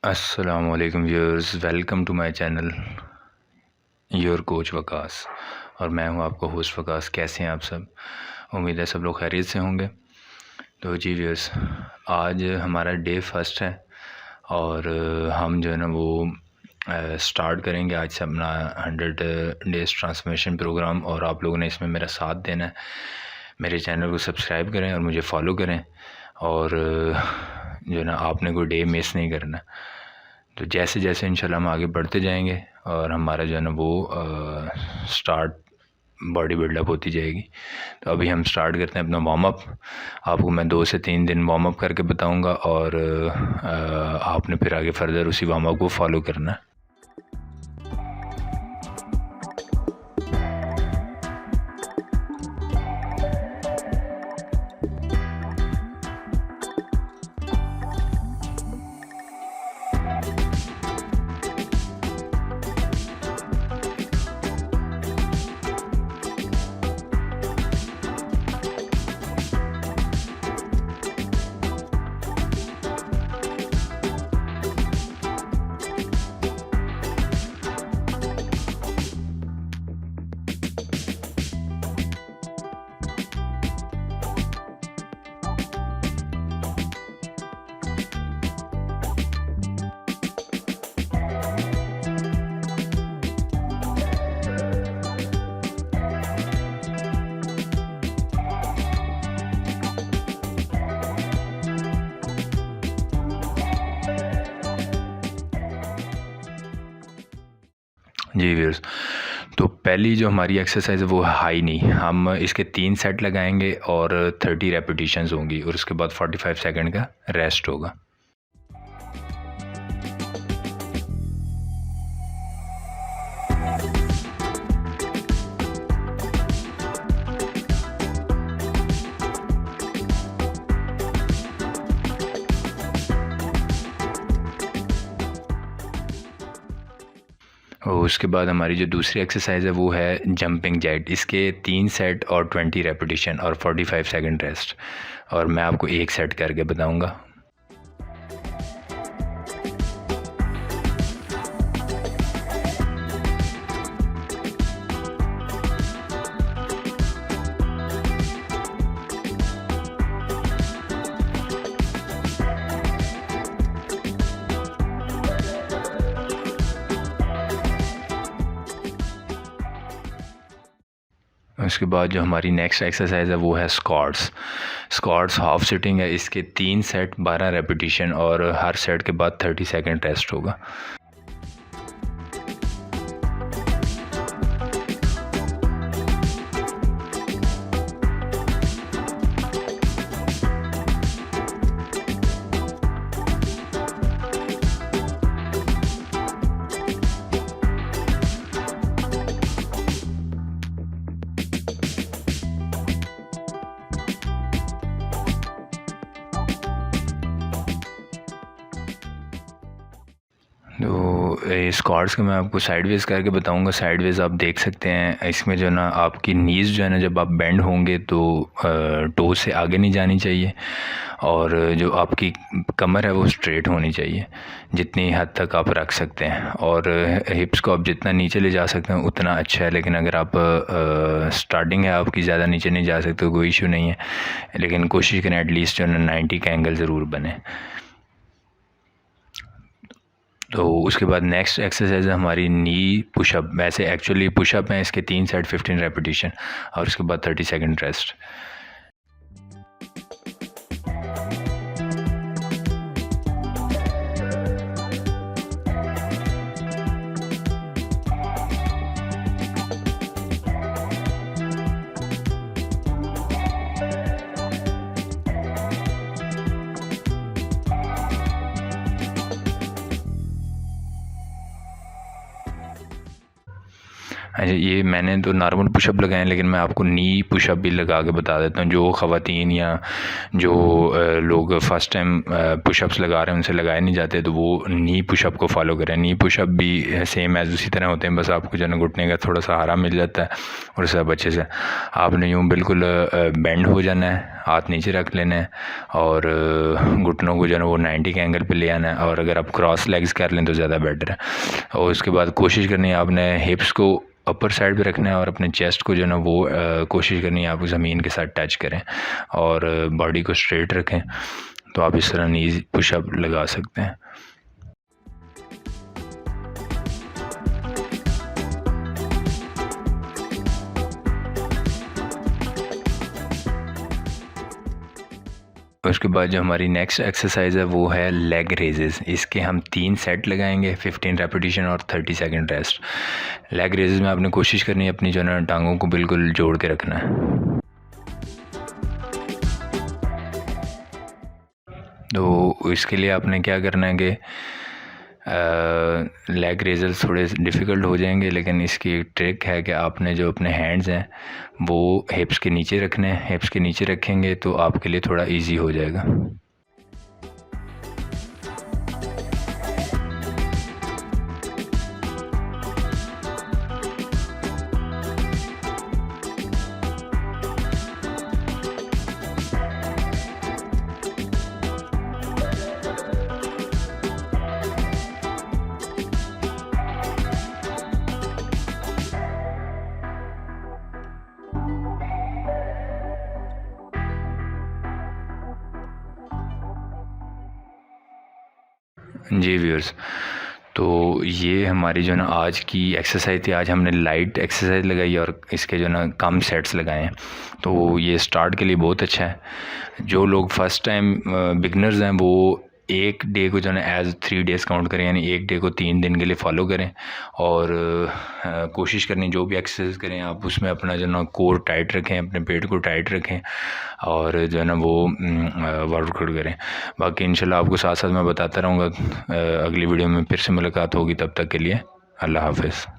अस्सलामुअलैकुम viewers, welcome to my channel your coach Waqas. और मैं हूं आपका होस्ट वकास। कैसे हैं आप सब? उम्मीद है सब लोग खैरियत से होंगे। तो जी व्यूअर्स, आज हमारा डे फर्स्ट है और हम जो है ना वो स्टार्ट करेंगे आज से अपना 100 डेज़ ट्रांसफॉर्मेशन प्रोग्राम। और आप लोगों ने इसमें मेरा साथ देना है। मेरे चैनल को सब्सक्राइब करें और मुझे फॉलो करें, और जो है ना आपने कोई डे मिस नहीं करना। तो जैसे जैसे इंशाल्लाह हम आगे बढ़ते जाएंगे और हमारा जो है ना वो स्टार्ट बॉडी बिल्डअप होती जाएगी। तो अभी हम स्टार्ट करते हैं अपना वार्म अप। आपको मैं 2 से 3 दिन वार्म अप करके बताऊंगा और आपने फिर आगे फर्दर उसी वार्म अप को फॉलो करना है। जी व्यूअर्स, तो पहली जो हमारी एक्सरसाइज है वो है हाई नी। हम इसके 3 सेट लगाएंगे और 30 रेपिटेशंस होंगी और उसके बाद 45 सेकंड का रेस्ट होगा। और उसके बाद हमारी जो दूसरी एक्सरसाइज है वो है जंपिंग जैक। इसके 3 सेट और 20 रेपिटेशन और 45 सेकंड रेस्ट। और मैं आपको एक सेट करके बताऊंगा। उसके बाद जो हमारी नेक्स्ट एक्सरसाइज है वो है स्क्वाट्स हाफ सिटिंग है। इसके 3 सेट 12 रेपिटेशन और हर सेट के बाद 30 सेकंड रेस्ट होगा। तो स्क्वाट्स को मैं आपको साइडवेज करके बताऊंगा। साइडवेज आप देख सकते हैं, इसमें जो ना आपकी नीज़ जो है ना जब आप बेंड होंगे तो टो से आगे नहीं जानी चाहिए और जो आपकी कमर है वो स्ट्रेट होनी चाहिए जितनी हद तक आप रख सकते हैं। और हिप्स को आप जितना नीचे ले जा सकते हैं उतना अच्छा है। लेकिन अगर आप स्टार्टिंग है आपकी, ज़्यादा नीचे नहीं जा सकते तो कोई इशू नहीं है, लेकिन कोशिश करें एटलीस्ट जो ना 90 का एंगल ज़रूर बने। तो उसके बाद नेक्स्ट एक्सरसाइज है हमारी नी पुशअप। वैसे एक्चुअली पुशअप हैं, इसके 3 सेट 15 रेपिटेशन और उसके बाद 30 सेकंड रेस्ट। अच्छा, ये मैंने तो नॉर्मल पुशअप लगाए हैं, लेकिन मैं आपको नी पुशअप भी लगा के बता देता हूँ। जो ख़वातीन या जो लोग फ़र्स्ट टाइम पुशअप्स लगा रहे हैं उनसे लगाए नहीं जाते, तो वो नी पुशअप को फॉलो करें। नी पुशअप भी सेम एज़ उसी तरह होते हैं, बस आपको जो है ना घुटने का थोड़ा सहारा मिल जाता है और सब अच्छे से आपने यूँ बिल्कुल बेंड हो जाना है, हाथ नीचे रख लेना है और घुटनों को जो है ना वो 90 के एंगल पे ले आना है। और अगर आप क्रॉस लेग्स कर लें तो ज़्यादा बेटर है। और उसके बाद कोशिश करनी है आपने हिप्स को अपर साइड पे रखना है और अपने चेस्ट को जो है ना वो कोशिश करनी है आप ज़मीन के साथ टच करें और बॉडी को स्ट्रेट रखें। तो आप इस तरह नीज पुशअप लगा सकते हैं। उसके बाद जो हमारी नेक्स्ट एक्सरसाइज है वो है लेग रेजेस। इसके हम 3 सेट लगाएंगे, 15 रेपिटेशन और 30 सेकंड रेस्ट। लेग रेजेस में आपने कोशिश करनी है अपनी जो है ना टांगों को बिल्कुल जोड़ के रखना है। तो इसके लिए आपने क्या करना है कि लेग रेजर्स थोड़े डिफ़िकल्ट हो जाएंगे, लेकिन इसकी एक ट्रिक है कि आपने जो अपने हैंड्स हैं वो हिप्स के नीचे रखने हैं। हिप्स के नीचे रखेंगे तो आपके लिए थोड़ा इजी हो जाएगा। जी व्यूअर्स, तो ये हमारी जो ना आज की एक्सरसाइज थी। आज हमने लाइट एक्सरसाइज लगाई और इसके जो ना कम सेट्स लगाए हैं, तो ये स्टार्ट के लिए बहुत अच्छा है। जो लोग फर्स्ट टाइम बिगनर्स हैं वो एक डे को जो है ना एज 3 डेज़ काउंट करें, यानी एक डे को 3 दिन के लिए फॉलो करें और कोशिश करनी जो भी एक्सरसाइज करें आप उसमें अपना जो ना कोर टाइट रखें, अपने पेट को टाइट रखें और जो है ना वो वर्कआउट करें। बाकी इंशाल्लाह आपको साथ साथ मैं बताता रहूँगा। अगली वीडियो में फिर से मुलाकात होगी, तब तक के लिए अल्लाह हाफ़िज़।